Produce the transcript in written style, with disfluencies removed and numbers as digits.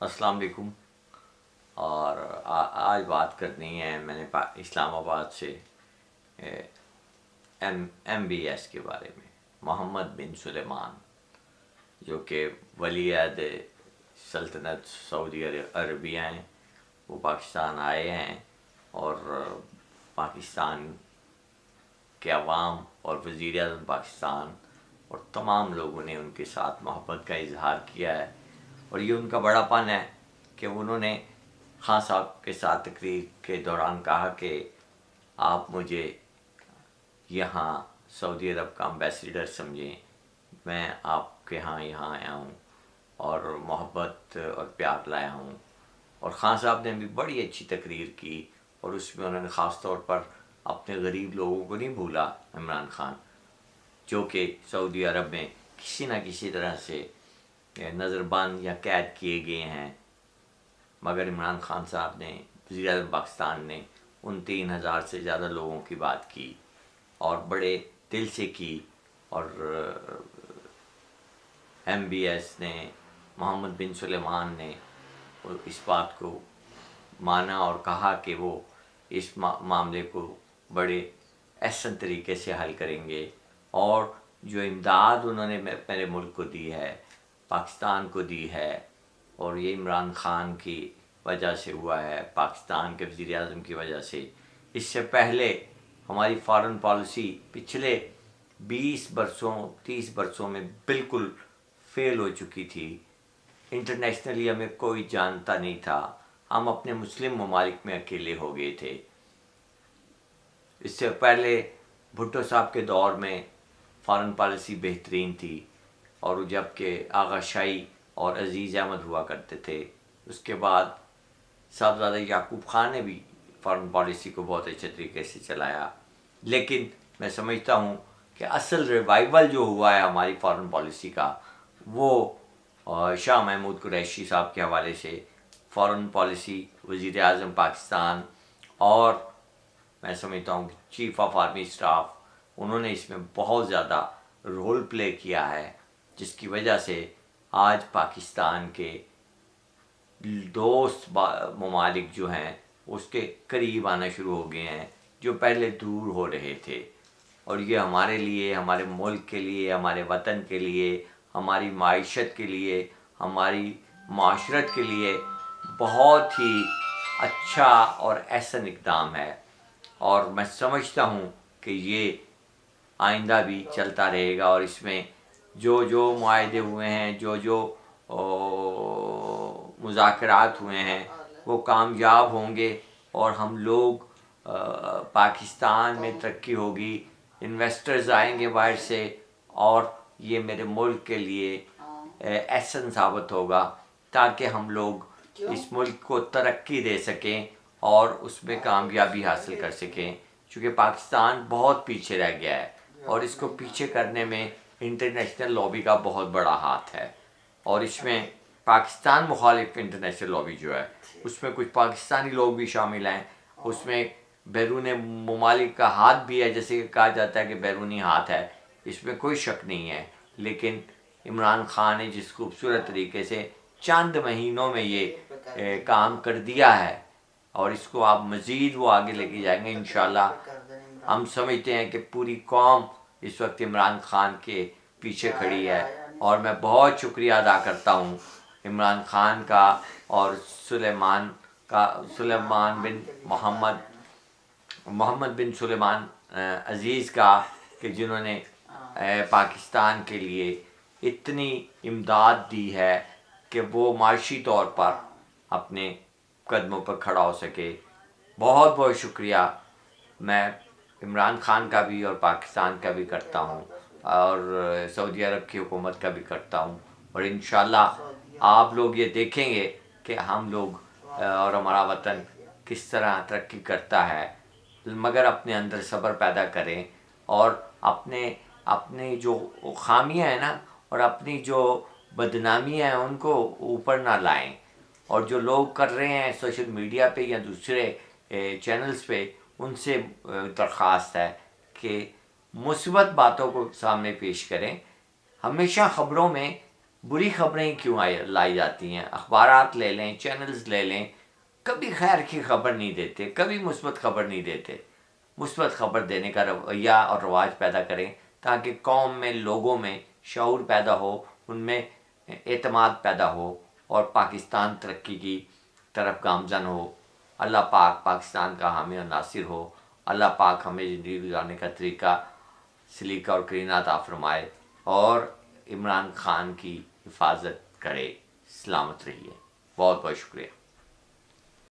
السلام علیکم۔ اور آج بات کرنی ہے میں نے اسلام آباد سے ایم بی ایس کے بارے میں، محمد بن سلیمان، جو کہ ولی عہد سلطنت سعودی عربیہ ہیں۔ وہ پاکستان آئے ہیں اور پاکستان کے عوام اور وزیر اعظم پاکستان اور تمام لوگوں نے ان کے ساتھ محبت کا اظہار کیا ہے، اور یہ ان کا بڑا پن ہے کہ انہوں نے خان صاحب کے ساتھ تقریر کے دوران کہا کہ آپ مجھے یہاں سعودی عرب کا امبیسیڈر سمجھیں، میں آپ کے یہاں آیا ہوں اور محبت اور پیار لایا ہوں۔ اور خان صاحب نے بھی بڑی اچھی تقریر کی، اور اس میں انہوں نے خاص طور پر اپنے غریب لوگوں کو نہیں بھولا، عمران خان جو کہ سعودی عرب میں کسی نہ کسی طرح سے نظر بند یا قید کیے گئے ہیں، مگر عمران خان صاحب نے، وزیر اعظم پاکستان نے، ان 3,000 سے زیادہ لوگوں کی بات کی اور بڑے دل سے کی۔ اور ایم بی ایس نے، محمد بن سلیمان نے اس بات کو مانا اور کہا کہ وہ اس معاملے کو بڑے احسن طریقے سے حل کریں گے، اور جو امداد انہوں نے میرے ملک کو دی ہے، پاکستان کو دی ہے، اور یہ عمران خان کی وجہ سے ہوا ہے، پاکستان کے وزیر اعظم کی وجہ سے۔ اس سے پہلے ہماری فارن پالیسی پچھلے 20 برسوں 30 برسوں میں بالکل فیل ہو چکی تھی۔ انٹرنیشنلی ہمیں کوئی جانتا نہیں تھا، ہم اپنے مسلم ممالک میں اکیلے ہو گئے تھے۔ اس سے پہلے بھٹو صاحب کے دور میں فارن پالیسی بہترین تھی، اور جب کہ آغا شاہی اور عزیز احمد ہوا کرتے تھے، اس کے بعد صاحبزادہ یعقوب خان نے بھی فارن پالیسی کو بہت اچھے طریقے سے چلایا۔ لیکن میں سمجھتا ہوں کہ اصل ریوائول جو ہوا ہے ہماری فارن پالیسی کا، وہ شاہ محمود قریشی صاحب کے حوالے سے فارن پالیسی، وزیر اعظم پاکستان، اور میں سمجھتا ہوں کہ چیف آف آرمی اسٹاف، انہوں نے اس میں بہت زیادہ رول پلے کیا ہے، جس کی وجہ سے آج پاکستان کے دوست ممالک جو ہیں اس کے قریب آنا شروع ہو گئے ہیں، جو پہلے دور ہو رہے تھے۔ اور یہ ہمارے لیے، ہمارے ملک کے لیے، ہمارے وطن کے لیے، ہماری معیشت کے لیے، ہماری معاشرت کے لیے بہت ہی اچھا اور احسن اقدام ہے، اور میں سمجھتا ہوں کہ یہ آئندہ بھی چلتا رہے گا۔ اور اس میں جو معاہدے ہوئے ہیں، جو مذاکرات ہوئے ہیں، وہ کامیاب ہوں گے، اور ہم لوگ پاکستان میں ترقی ہوگی، انویسٹرز آئیں گے باہر سے، اور یہ میرے ملک کے لیے احسن ثابت ہوگا، تاکہ ہم لوگ اس ملک کو ترقی دے سکیں اور اس میں کامیابی حاصل کر سکیں، چونکہ پاکستان بہت پیچھے رہ گیا ہے، اور اس کو پیچھے کرنے میں انٹرنیشنل لابی کا بہت بڑا ہاتھ ہے۔ اور اس میں پاکستان مخالف انٹرنیشنل لابی جو ہے، اس میں کچھ پاکستانی لوگ بھی شامل ہیں، اس میں بیرون ممالک کا ہاتھ بھی ہے، جیسے کہ کہا جاتا ہے کہ بیرونی ہاتھ ہے، اس میں کوئی شک نہیں ہے۔ لیکن عمران خان نے جس خوبصورت طریقے سے چند مہینوں میں یہ کام کر دیا ہے، اور اس کو آپ مزید وہ آگے لے کے جائیں گے انشاءاللہ۔ ہم سمجھتے ہیں کہ پوری قوم اس وقت عمران خان کے پیچھے کھڑی ہے، اور میں بہت شکریہ ادا کرتا ہوں عمران خان کا اور سلیمان بن محمد بن سلیمان عزیز کا، کہ جنہوں نے پاکستان کے لیے اتنی امداد دی ہے کہ وہ معاشی طور پر اپنے قدموں پر کھڑا ہو سکے۔ بہت بہت شکریہ میں عمران خان کا بھی اور پاکستان کا بھی کرتا ہوں، اور سعودی عرب کی حکومت کا بھی کرتا ہوں، اور انشاءاللہ آپ لوگ یہ دیکھیں گے کہ ہم لوگ اور ہمارا وطن کس طرح ترقی کرتا ہے، مگر اپنے اندر صبر پیدا کریں، اور اپنے جو خامیاں ہیں نا، اور اپنی جو بدنامیاں ہیں، ان کو اوپر نہ لائیں۔ اور جو لوگ کر رہے ہیں سوشل میڈیا پہ یا دوسرے چینلز پہ، ان سے درخواست ہے کہ مثبت باتوں کو سامنے پیش کریں۔ ہمیشہ خبروں میں بری خبریں کیوں لائی جاتی ہیں؟ اخبارات لے لیں، چینلز لے لیں، کبھی خیر کی خبر نہیں دیتے، کبھی مثبت خبر نہیں دیتے۔ مثبت خبر دینے کا رویہ اور رواج پیدا کریں تاکہ قوم میں، لوگوں میں شعور پیدا ہو، ان میں اعتماد پیدا ہو اور پاکستان ترقی کی طرف گامزن ہو۔ اللہ پاک پاکستان کا حامی اور ناصر ہو۔ اللہ پاک ہمیں زندگی گزارنے کا طریقہ سلیقہ اور کرینہ عطا فرمائے اور عمران خان کی حفاظت کرے۔ سلامت رہیے، بہت بہت شکریہ۔